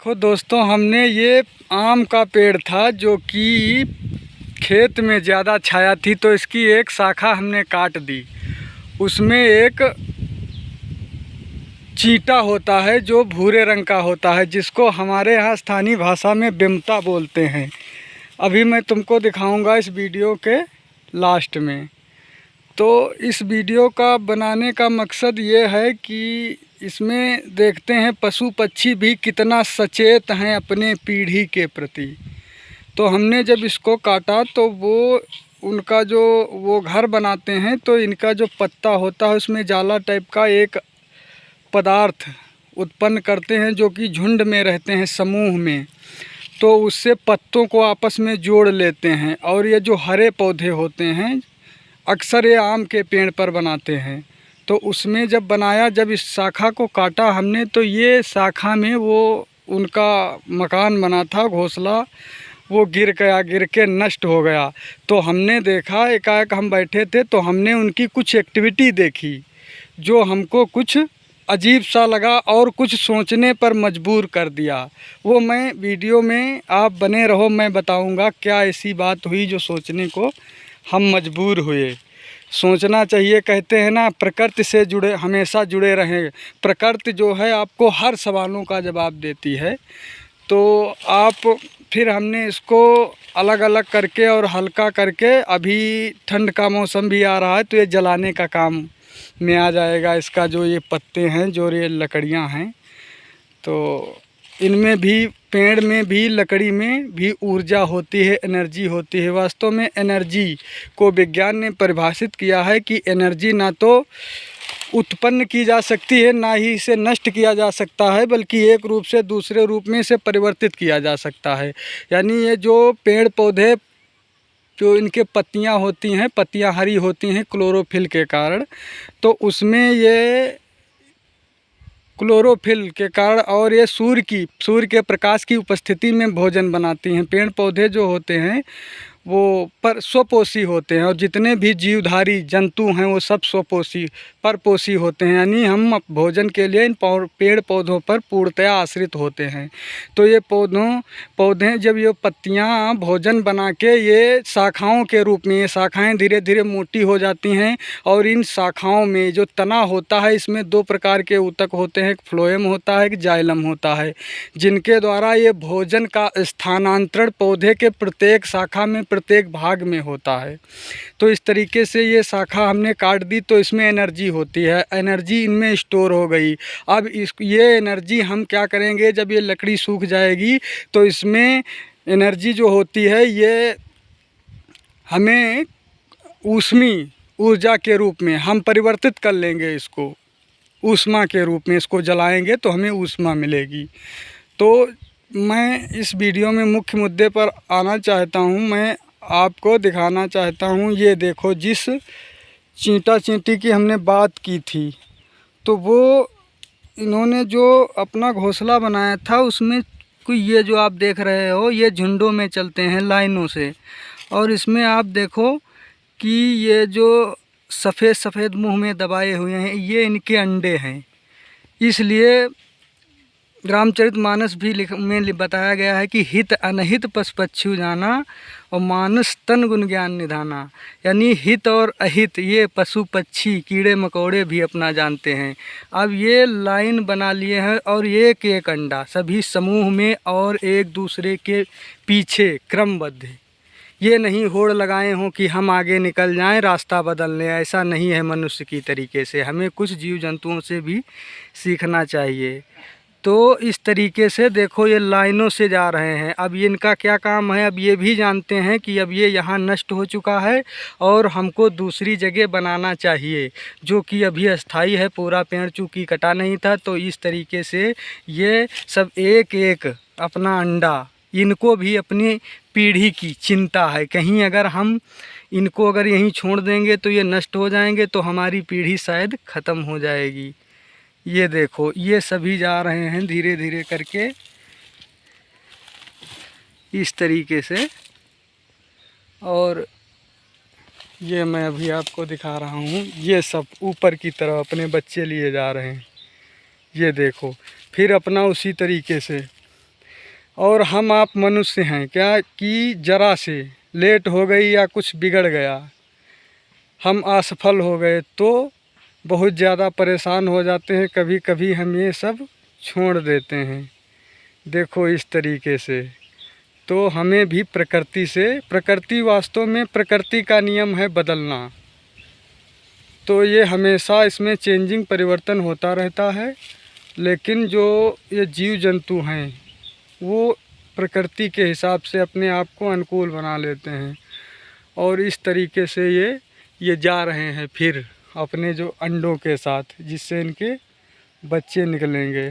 देखो दोस्तों, हमने ये आम का पेड़ था जो कि खेत में ज़्यादा छाया थी, तो इसकी एक शाखा हमने काट दी। उसमें एक चींटा होता है जो भूरे रंग का होता है, जिसको हमारे यहाँ स्थानीय भाषा में बिमता बोलते हैं। अभी मैं तुमको दिखाऊंगा इस वीडियो के लास्ट में। तो इस वीडियो का बनाने का मकसद ये है कि इसमें देखते हैं पशु पक्षी भी कितना सचेत हैं अपने पीढ़ी के प्रति। तो हमने जब इसको काटा तो वो उनका जो वो घर बनाते हैं, तो इनका जो पत्ता होता है उसमें जाला टाइप का एक पदार्थ उत्पन्न करते हैं जो कि झुंड में रहते हैं, समूह में। तो उससे पत्तों को आपस में जोड़ लेते हैं और ये जो हरे पौधे होते हैं अक्सर ये आम के पेड़ पर बनाते हैं। तो उसमें जब बनाया, जब इस शाखा को काटा हमने, तो ये शाखा में वो उनका मकान बना था, घोंसला, वो गिर गया, गिर के नष्ट हो गया। तो हमने देखा, एकाएक हम बैठे थे तो हमने उनकी कुछ एक्टिविटी देखी जो हमको कुछ अजीब सा लगा और कुछ सोचने पर मजबूर कर दिया। वो मैं वीडियो में, आप बने रहो, मैं बताऊंगा क्या ऐसी बात हुई जो सोचने को हम मजबूर हुए। सोचना चाहिए, कहते हैं ना, प्रकृति से जुड़े, हमेशा जुड़े रहें। प्रकृति जो है आपको हर सवालों का जवाब देती है। तो आप फिर हमने इसको अलग अलग करके और हल्का करके, अभी ठंड का मौसम भी आ रहा है तो ये जलाने का काम में आ जाएगा। इसका जो ये पत्ते हैं, जो ये लकड़ियां हैं, तो इनमें भी, पेड़ में भी, लकड़ी में भी ऊर्जा होती है, एनर्जी होती है। वास्तव में एनर्जी को विज्ञान ने परिभाषित किया है कि एनर्जी ना तो उत्पन्न की जा सकती है, ना ही इसे नष्ट किया जा सकता है, बल्कि एक रूप से दूसरे रूप में इसे परिवर्तित किया जा सकता है। यानी ये जो पेड़ पौधे, जो इनके पत्तियां होती हैं, पत्तियां हरी होती हैं क्लोरोफिल के कारण, तो उसमें ये क्लोरोफिल के कारण और ये सूर्य के प्रकाश की उपस्थिति में भोजन बनाती हैं। पेड़ पौधे जो होते हैं वो स्वपोषी होते हैं और जितने भी जीवधारी जंतु हैं वो सब स्वपोषी, परपोषी होते हैं। यानी हम भोजन के लिए इन पेड़ पौधों पर पूर्णतया आश्रित होते हैं। तो ये पौधे जब ये पत्तियां भोजन बना के ये शाखाओं के रूप में, ये शाखाएं धीरे धीरे मोटी हो जाती हैं और इन शाखाओं में जो तना होता है, इसमें दो प्रकार के ऊतक होते हैं, एक फ्लोएम होता है, एक जाइलम होता है, जिनके द्वारा ये भोजन का स्थानांतरण पौधे के प्रत्येक शाखा में, प्रत्येक भाग में होता है। तो इस तरीके से ये शाखा हमने काट दी तो इसमें एनर्जी होती है, एनर्जी इनमें स्टोर हो गई। अब ये एनर्जी हम क्या करेंगे, जब ये लकड़ी सूख जाएगी तो इसमें एनर्जी जो होती है ये हमें ऊष्मी ऊर्जा के रूप में हम परिवर्तित कर लेंगे, इसको ऊष्मा के रूप में इसको जलाएंगे तो हमें ऊष्मा मिलेगी। तो मैं इस वीडियो में मुख्य मुद्दे पर आना चाहता हूँ, मैं आपको दिखाना चाहता हूँ। ये देखो, जिस चींटा चींटी की हमने बात की थी, तो वो इन्होंने जो अपना घोंसला बनाया था उसमें कोई, ये जो आप देख रहे हो, ये झुंडों में चलते हैं लाइनों से। और इसमें आप देखो कि ये जो सफ़ेद सफ़ेद मुंह में दबाए हुए हैं, ये इनके अंडे हैं। इसलिए रामचरितमानस भी में बताया गया है कि हित अनहित पशु पक्षी जाना और मानस तन गुण ज्ञान निधाना। यानी हित और अहित ये पशु पक्षी, कीड़े मकोड़े भी अपना जानते हैं। अब ये लाइन बना लिए हैं और एक एक अंडा सभी समूह में और एक दूसरे के पीछे क्रमबद्ध। ये नहीं होड़ लगाए हों कि हम आगे निकल जाएं, रास्ता बदल लें, ऐसा नहीं है मनुष्य की तरीके से। हमें कुछ जीव जंतुओं से भी सीखना चाहिए। तो इस तरीके से देखो, ये लाइनों से जा रहे हैं। अब ये इनका क्या काम है, अब ये भी जानते हैं कि अब ये यहाँ नष्ट हो चुका है और हमको दूसरी जगह बनाना चाहिए जो कि अभी अस्थाई है। पूरा पेड़ चूँकि कटा नहीं था, तो इस तरीके से ये सब एक एक अपना अंडा, इनको भी अपनी पीढ़ी की चिंता है। कहीं अगर हम इनको अगर यहीं छोड़ देंगे तो ये नष्ट हो जाएंगे, तो हमारी पीढ़ी शायद ख़त्म हो जाएगी। ये देखो, ये सभी जा रहे हैं धीरे धीरे करके इस तरीके से। और ये मैं अभी आपको दिखा रहा हूँ, ये सब ऊपर की तरफ अपने बच्चे लिए जा रहे हैं। ये देखो, फिर अपना उसी तरीके से और हम आप मनुष्य हैं क्या कि ज़रा से लेट हो गई या कुछ बिगड़ गया, हम असफल हो गए तो बहुत ज़्यादा परेशान हो जाते हैं। कभी कभी हम ये सब छोड़ देते हैं। देखो इस तरीके से। तो हमें भी प्रकृति वास्तव में प्रकृति का नियम है बदलना। तो ये हमेशा इसमें चेंजिंग परिवर्तन होता रहता है। लेकिन जो ये जीव जंतु हैं वो प्रकृति के हिसाब से अपने आप को अनुकूल बना लेते हैं और इस तरीके से ये जा रहे हैं फिर अपने जो अंडों के साथ, जिससे इनके बच्चे निकलेंगे।